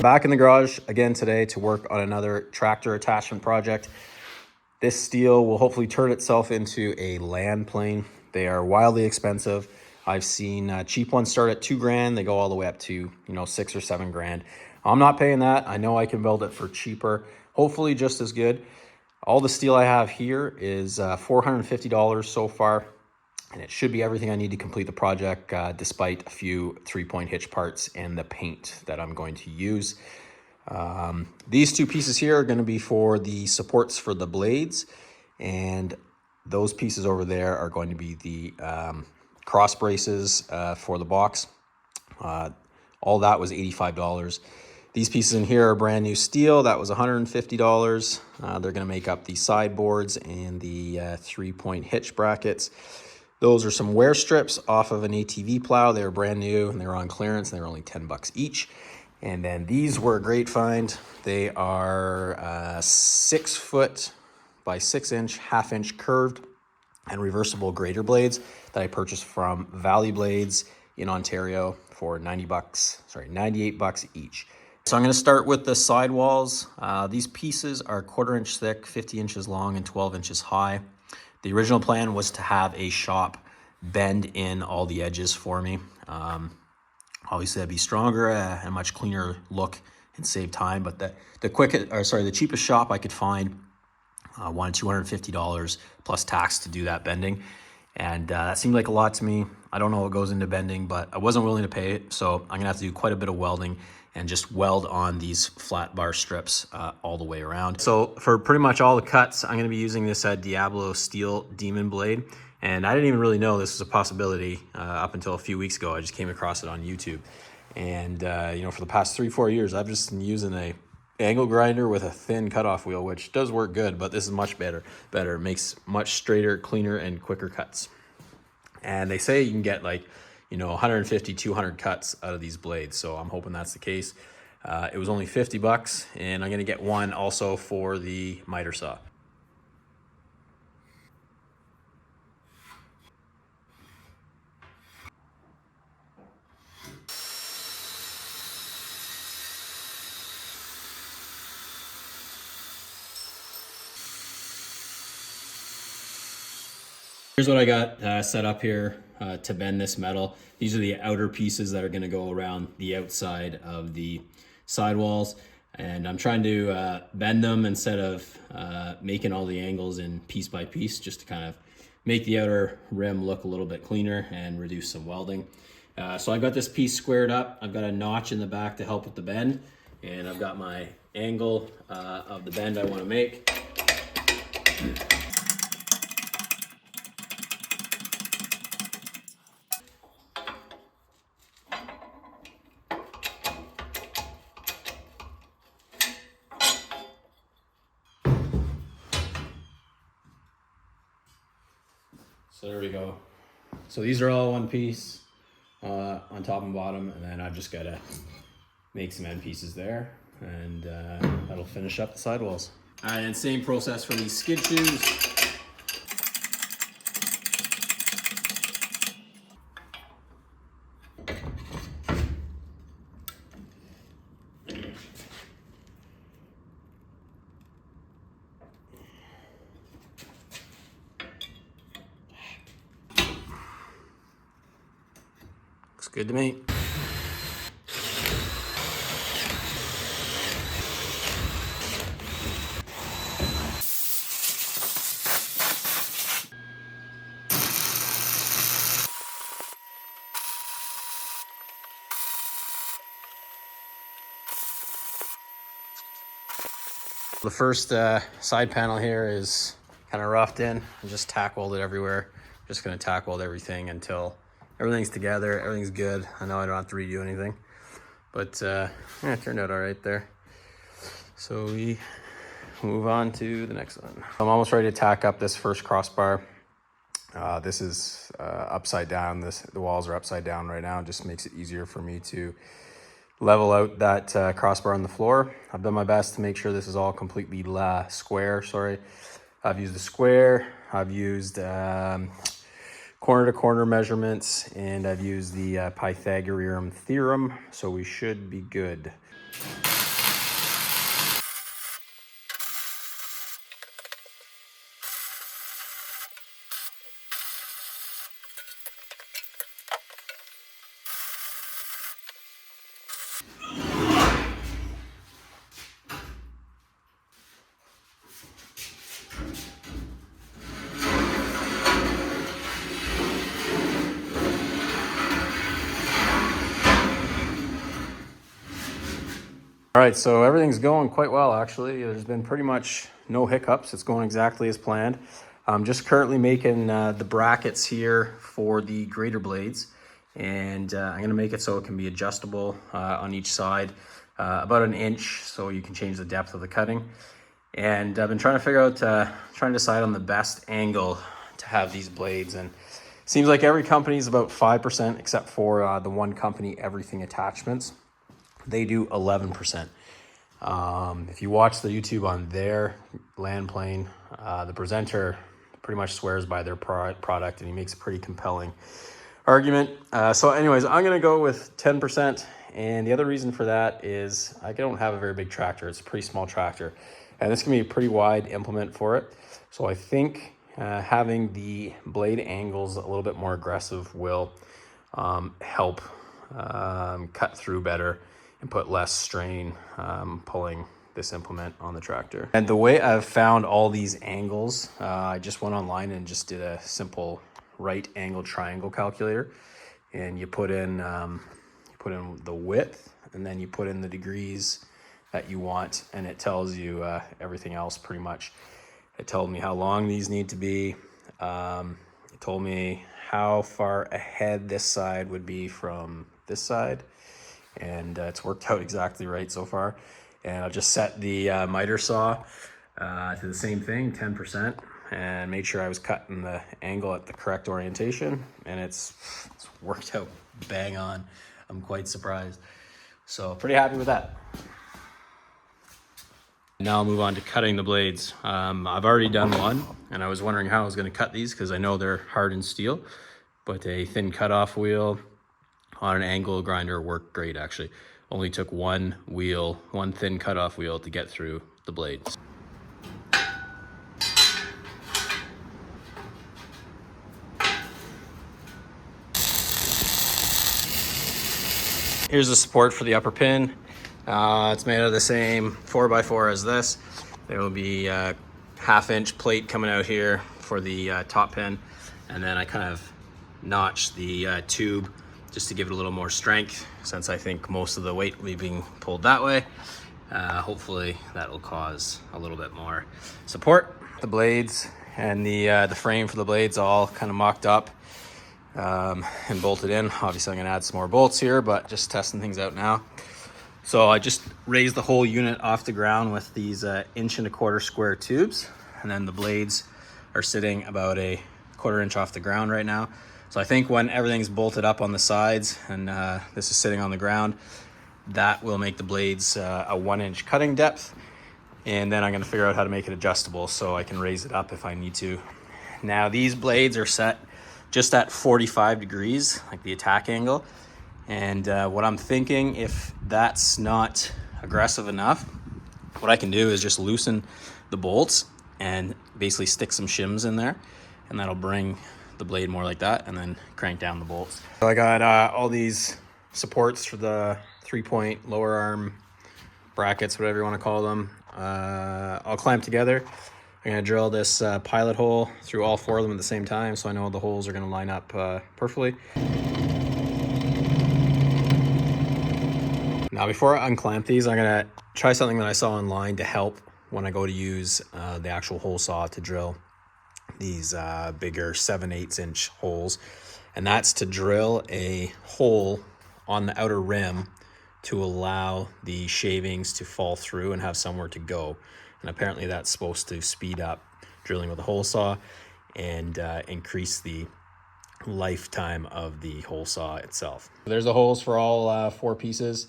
Back in the garage again today to work on another tractor attachment project. This steel will hopefully turn itself into a land plane. They are wildly expensive. I've seen cheap ones start at $2,000. They go all the way up to, $6 or $7,000. I'm not paying that. I know I can build it for cheaper, hopefully just as good. All the steel I have here is $450 so far, and it should be everything I need to complete the project, despite a few 3-point hitch parts and the paint that I'm going to use. These two pieces here are going to be for the supports for the blades, and those pieces over there are going to be the cross braces for the box. All that was $85. These pieces in here are brand new steel. That was $150. They're going to make up the sideboards and the 3-point hitch brackets. Those are some wear strips off of an ATV plow. They were brand new and they were on clearance, and they were only $10 each. And then these were a great find. They are 6 foot by 6 inch, 1/2 inch curved and reversible grader blades that I purchased from Valley Blades in Ontario for $98 each. So I'm going to start with the sidewalls. These pieces are 1/4 inch thick, 50 inches long, and 12 inches high. The original plan was to have a shop bend in all the edges for me. Obviously, that'd be stronger, a much cleaner look, and save time. But the cheapest shop I could find wanted $250 plus tax to do that bending, and that seemed like a lot to me. I don't know what goes into bending, but I wasn't willing to pay it, so I'm gonna have to do quite a bit of welding and just weld on these flat bar strips all the way around. So for pretty much all the cuts, I'm gonna be using this Diablo steel Demon blade. And I didn't even really know this was a possibility up until a few weeks ago. I just came across it on YouTube. And for the past 3-4 years, I've just been using a angle grinder with a thin cutoff wheel, which does work good, but this is much better. It makes much straighter, cleaner, and quicker cuts. And they say you can get 150, 200 cuts out of these blades. So I'm hoping that's the case. It was only $50, and I'm gonna get one also for the miter saw. Here's what I got set up here to bend this metal. These are the outer pieces that are going to go around the outside of the sidewalls. And I'm trying to bend them instead of making all the angles in piece by piece, just to kind of make the outer rim look a little bit cleaner and reduce some welding. So I've got this piece squared up. I've got a notch in the back to help with the bend. And I've got my angle of the bend I want to make. So there we go. So these are all one piece on top and bottom, and then I've just got to make some end pieces there, and that'll finish up the sidewalls. All right, and same process for these skid shoes. Looks good to me. The first side panel here is kind of roughed in. I just tack welded everywhere. Just gonna tack weld everything until everything's together, everything's good. I know I don't have to redo anything, but yeah, it turned out all right there. So we move on to the next one. I'm almost ready to tack up this first crossbar. This is upside down. The walls are upside down right now. It just makes it easier for me to level out that crossbar on the floor. I've done my best to make sure this is all completely square. I've used a square, I've used corner to corner measurements, and I've used the Pythagorean theorem, so we should be good. right, so everything's going quite well actually. There's been pretty much no hiccups. It's going exactly as planned. I'm just currently making the brackets here for the grater blades, and I'm gonna make it so it can be adjustable on each side, about an inch, so you can change the depth of the cutting. And I've been trying to figure out, trying to decide on the best angle to have these blades, and it seems like every company is about 5%, except for the one company, Everything Attachments. They do 11%. If you watch the YouTube on their Landplane, the presenter pretty much swears by their product, and he makes a pretty compelling argument. So anyways, I'm gonna go with 10%. And the other reason for that is I don't have a very big tractor. It's a pretty small tractor, and this can be a pretty wide implement for it. So I think having the blade angles a little bit more aggressive will help cut through better and put less strain pulling this implement on the tractor. And the way I've found all these angles, I just went online and just did a simple right angle triangle calculator, and you put in the width, and then you put in the degrees that you want, and it tells you everything else pretty much. It told me how long these need to be. It told me how far ahead this side would be from this side, and it's worked out exactly right so far. And I'll just set the miter saw to the same thing, 10%, and made sure I was cutting the angle at the correct orientation, and it's worked out bang on. I'm quite surprised. So pretty happy with that. Now I'll move on to cutting the blades. I've already done one, and I was wondering how I was gonna cut these because I know they're hardened steel, but a thin cutoff wheel on an angle grinder worked great actually. Only took one thin cutoff wheel to get through the blades. Here's the support for the upper pin. It's made out of the same 4x4 as this. There will be a 1/2-inch plate coming out here for the top pin, and then I kind of notched the tube just to give it a little more strength, since I think most of the weight will be being pulled that way. Hopefully that will cause a little bit more support. The blades and the frame for the blades all kind of mocked up and bolted in. Obviously I'm gonna add some more bolts here, but just testing things out now. So I just raised the whole unit off the ground with these 1.25-inch square tubes, and then the blades are sitting about a 1/4 inch off the ground right now. So I think when everything's bolted up on the sides and this is sitting on the ground, that will make the blades a 1-inch cutting depth. And then I'm gonna figure out how to make it adjustable so I can raise it up if I need to. Now these blades are set just at 45 degrees, like the attack angle. And what I'm thinking, if that's not aggressive enough, what I can do is just loosen the bolts and basically stick some shims in there, and that'll bring the blade more like that, and then crank down the bolts. So I got all these supports for the 3-point lower arm brackets, whatever you want to call them, all clamped together. I'm gonna drill this pilot hole through all 4 of them at the same time, so I know the holes are gonna line up perfectly. Now before I unclamp these, I'm gonna try something that I saw online to help when I go to use the actual hole saw to drill these bigger 7/8-inch holes. And that's to drill a hole on the outer rim to allow the shavings to fall through and have somewhere to go. And apparently that's supposed to speed up drilling with a hole saw and increase the lifetime of the hole saw itself. There's the holes for all 4 pieces.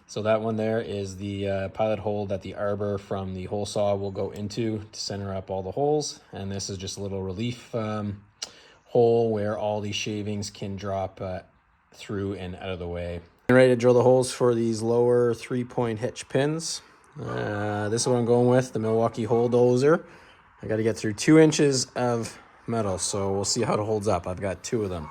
So that one there is the pilot hole that the arbor from the hole saw will go into to center up all the holes. And this is just a little relief hole where all these shavings can drop through and out of the way. I'm ready to drill the holes for these lower 3-point hitch pins. This is what I'm going with, the Milwaukee hole dozer. I got to get through 2 inches of metal, so we'll see how it holds up. I've got 2 of them.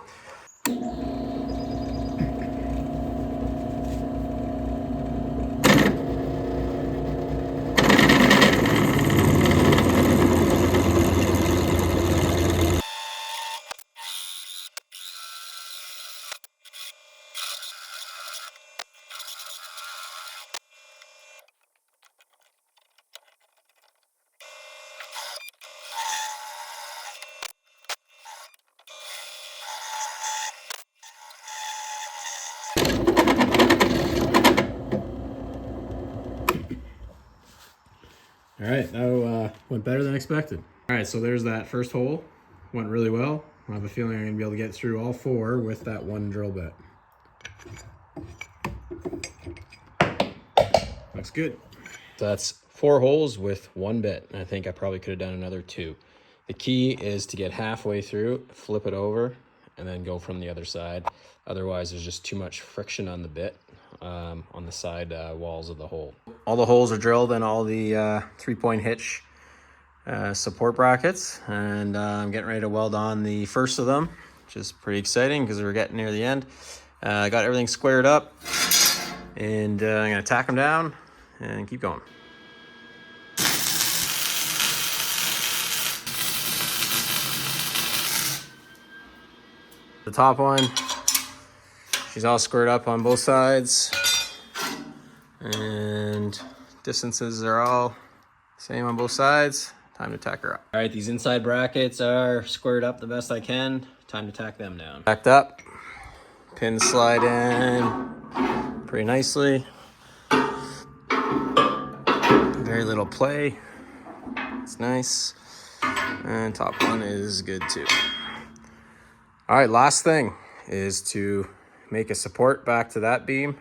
All right, that went better than expected. All right, so there's that first hole. Went really well. I have a feeling I'm gonna be able to get through all 4 with that one drill bit. Looks good. So that's 4 holes with 1 bit. I think I probably could have done another 2. The key is to get halfway through, flip it over, and then go from the other side. Otherwise, there's just too much friction on the bit on the side walls of the hole. All the holes are drilled in all the 3-point hitch support brackets, and I'm getting ready to weld on the first of them, which is pretty exciting because we're getting near the end. I got everything squared up, and I'm gonna tack them down and keep going. The top one, she's all squared up on both sides, and distances are all same on both sides. Time to tack her up. All right, these inside brackets are squared up the best I can. Time to tack them down. Tacked up, pins slide in pretty nicely. Very little play. It's nice. And top one is good too. All right, last thing is to make a support back to that beam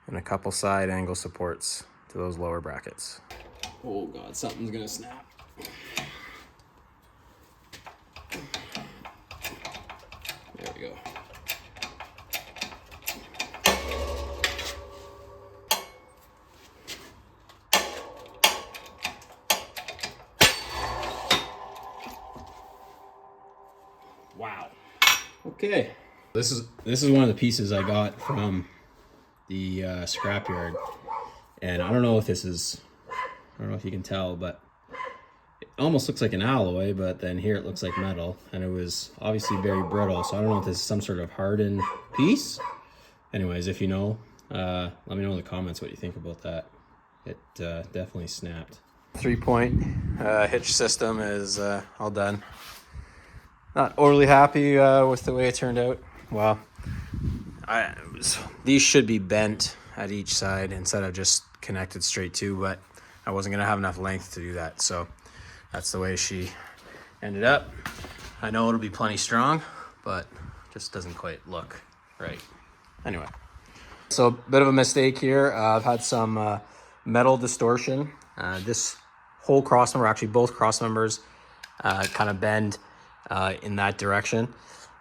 and a couple side angle supports to those lower brackets. Oh God, something's gonna snap. There we go. Wow. Okay. This is one of the pieces I got from the scrapyard, and I don't know if you can tell, but it almost looks like an alloy, but then here it looks like metal, and it was obviously very brittle, so I don't know if this is some sort of hardened piece. Anyways, if you know, let me know in the comments what you think about that. It definitely snapped. 3-point hitch system is all done. Not overly happy with the way it turned out. Well, these should be bent at each side instead of just connected straight to, but I wasn't gonna have enough length to do that, so that's the way she ended up. I know it'll be plenty strong, but just doesn't quite look right. Anyway, so a bit of a mistake here. I've had some metal distortion. This whole cross member, actually both cross members, kind of bend in that direction,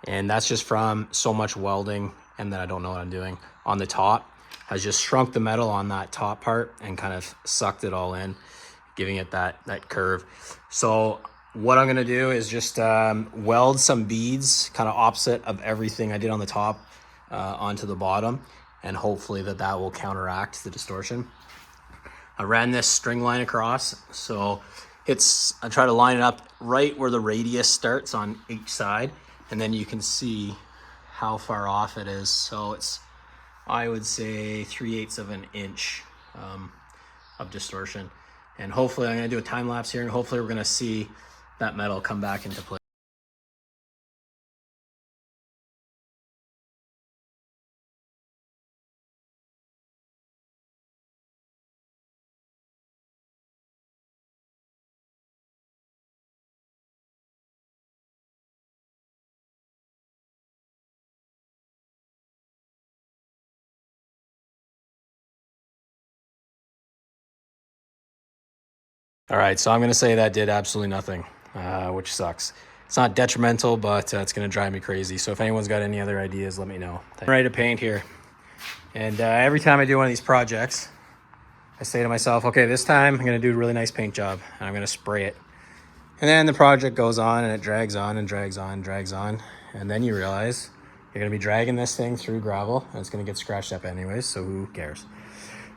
and that's just from so much welding and that I don't know what I'm doing on the top. Has just shrunk the metal on that top part and kind of sucked it all in, giving it that curve. So what I'm gonna do is just weld some beads kind of opposite of everything I did on the top onto the bottom, and hopefully that will counteract the distortion. I ran this string line across, so I try to line it up right where the radius starts on each side, and then you can see how far off it is. So it's, I would say, 3/8 of an inch of distortion. And hopefully I'm gonna do a time lapse here, and hopefully we're gonna see that metal come back into place. All right, so I'm gonna say that did absolutely nothing, which sucks. It's not detrimental, but it's gonna drive me crazy. So if anyone's got any other ideas, let me know. I'm ready to paint here. And every time I do one of these projects, I say to myself, okay, this time I'm gonna do a really nice paint job, and I'm gonna spray it. And then the project goes on, and it drags on and drags on and drags on. And then you realize you're gonna be dragging this thing through gravel, and it's gonna get scratched up anyways, so who cares?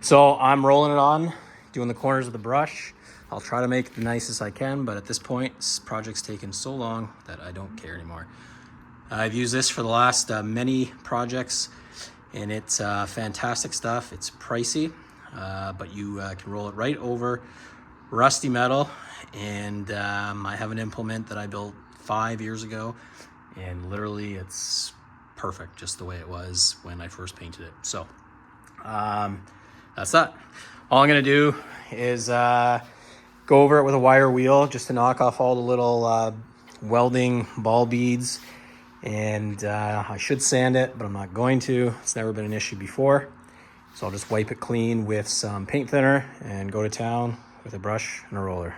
So I'm rolling it on, doing the corners with the brush. I'll try to make it the nicest I can, but at this point, this project's taken so long that I don't care anymore. I've used this for the last many projects, and it's fantastic stuff. It's pricey, but you can roll it right over rusty metal. And I have an implement that I built 5 years ago, and literally it's perfect just the way it was when I first painted it. So that's that. All I'm gonna do is go over it with a wire wheel just to knock off all the little welding ball beads. And I should sand it, but I'm not going to. It's never been an issue before. So I'll just wipe it clean with some paint thinner and go to town with a brush and a roller.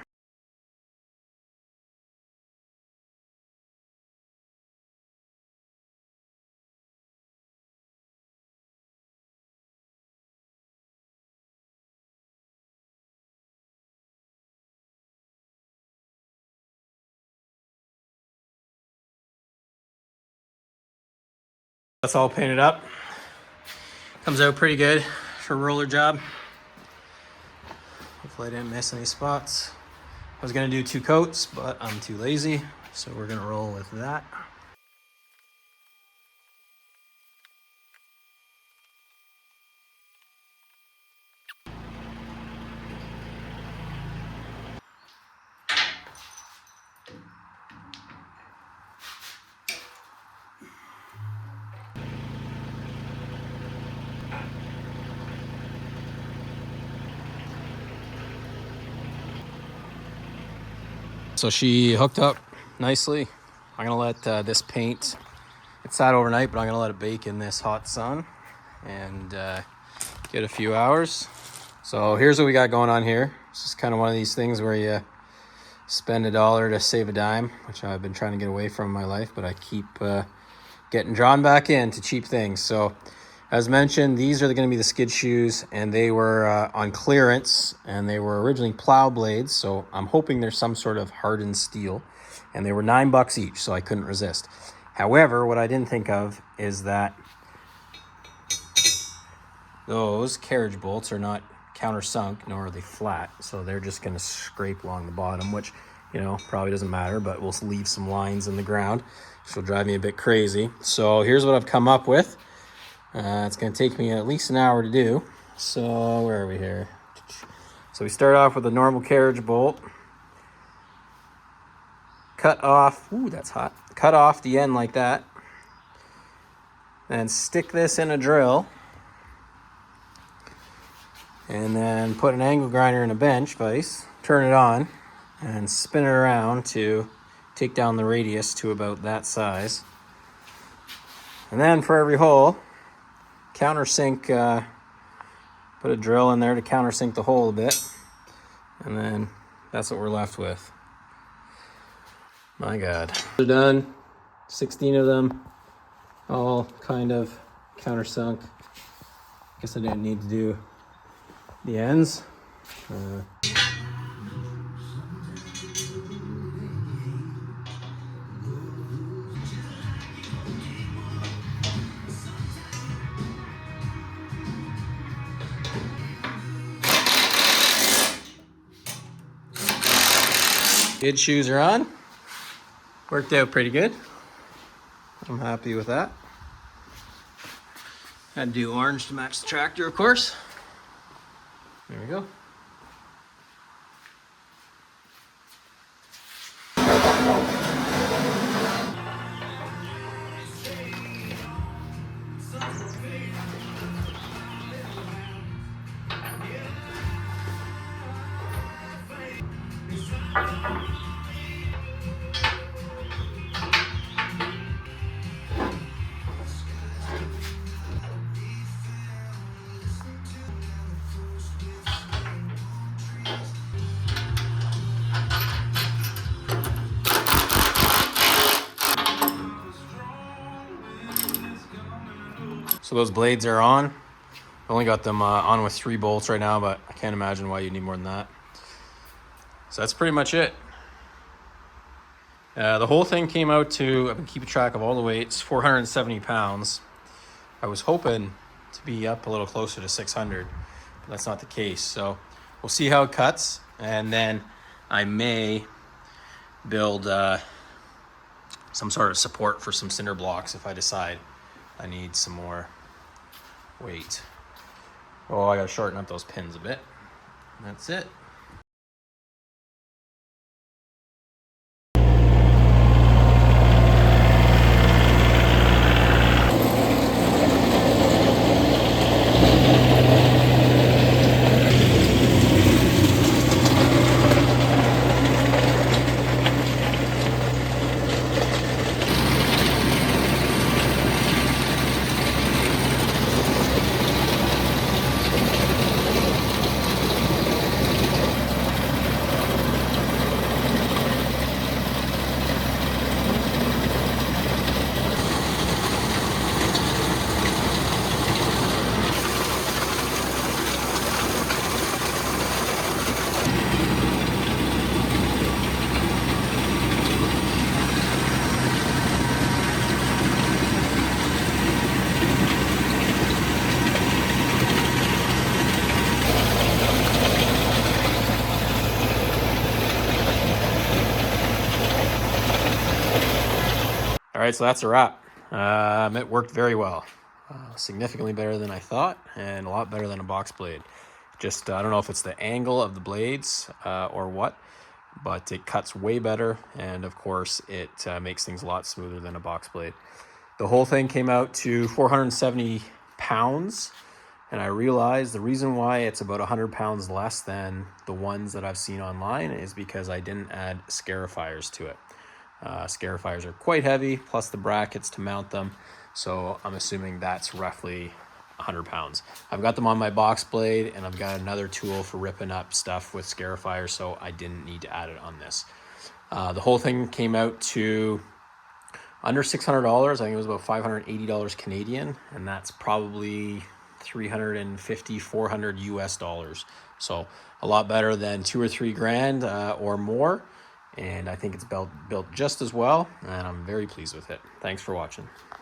That's all painted up. Comes out pretty good for a roller job. Hopefully I didn't miss any spots. I was gonna do 2 coats, but I'm too lazy, so we're gonna roll with that. So she hooked up nicely. I'm gonna let this paint, it sat overnight, but I'm gonna let it bake in this hot sun and get a few hours. So here's what we got going on here. It's just kind of one of these things where you spend $1 to save a dime, which I've been trying to get away from in my life, but I keep getting drawn back into cheap things. So as mentioned, these are going to be the skid shoes, and they were on clearance, and they were originally plow blades. So I'm hoping there's some sort of hardened steel, and they were $9 each, so I couldn't resist. However, what I didn't think of is that those carriage bolts are not countersunk, nor are they flat. So they're just going to scrape along the bottom, which, you know, probably doesn't matter, but we'll leave some lines in the ground, which will drive me a bit crazy. So here's what I've come up with. It's going to take me at least an hour to do. So where are we here? So we start off with a normal carriage bolt. Cut off, ooh, that's hot. Cut off the end like that. Then stick this in a drill. And then put an angle grinder in a bench vise. Turn it on and spin it around to take down the radius to about that size. And then for every hole, countersink, put a drill in there to countersink the hole a bit, and then that's what we're left with. My God. They're done, 16 of them, all kind of countersunk. Guess I didn't need to do the ends. Skid shoes are on. Worked out pretty good. I'm happy with that. Had to do orange to match the tractor, of course. There we go. So those blades are on. I only got them on with 3 bolts right now, but I can't imagine why you need more than that. So that's pretty much it. The whole thing came out to, I've been keeping track of all the weights, 470 pounds. I was hoping to be up a little closer to 600, but that's not the case. So we'll see how it cuts, and then I may build some sort of support for some cinder blocks if I decide I need some more weight. Oh, I gotta shorten up those pins a bit. That's it. right, so that's a wrap. It worked very well. Significantly better than I thought, and a lot better than a box blade. Just, I don't know if it's the angle of the blades or what, but it cuts way better, and of course it makes things a lot smoother than a box blade. The whole thing came out to 470 pounds, and I realized the reason why it's about 100 pounds less than the ones that I've seen online is because I didn't add scarifiers to it. Scarifiers are quite heavy, plus the brackets to mount them, so I'm assuming that's roughly 100 pounds. I've got them on my box blade, and I've got another tool for ripping up stuff with scarifiers, so I didn't need to add it on this. The whole thing came out to under $600. I think it was about $580 Canadian, and that's probably 350, 400 US dollars. So a lot better than 2 or 3 grand or more. And I think it's built just as well, and I'm very pleased with it. Thanks for watching.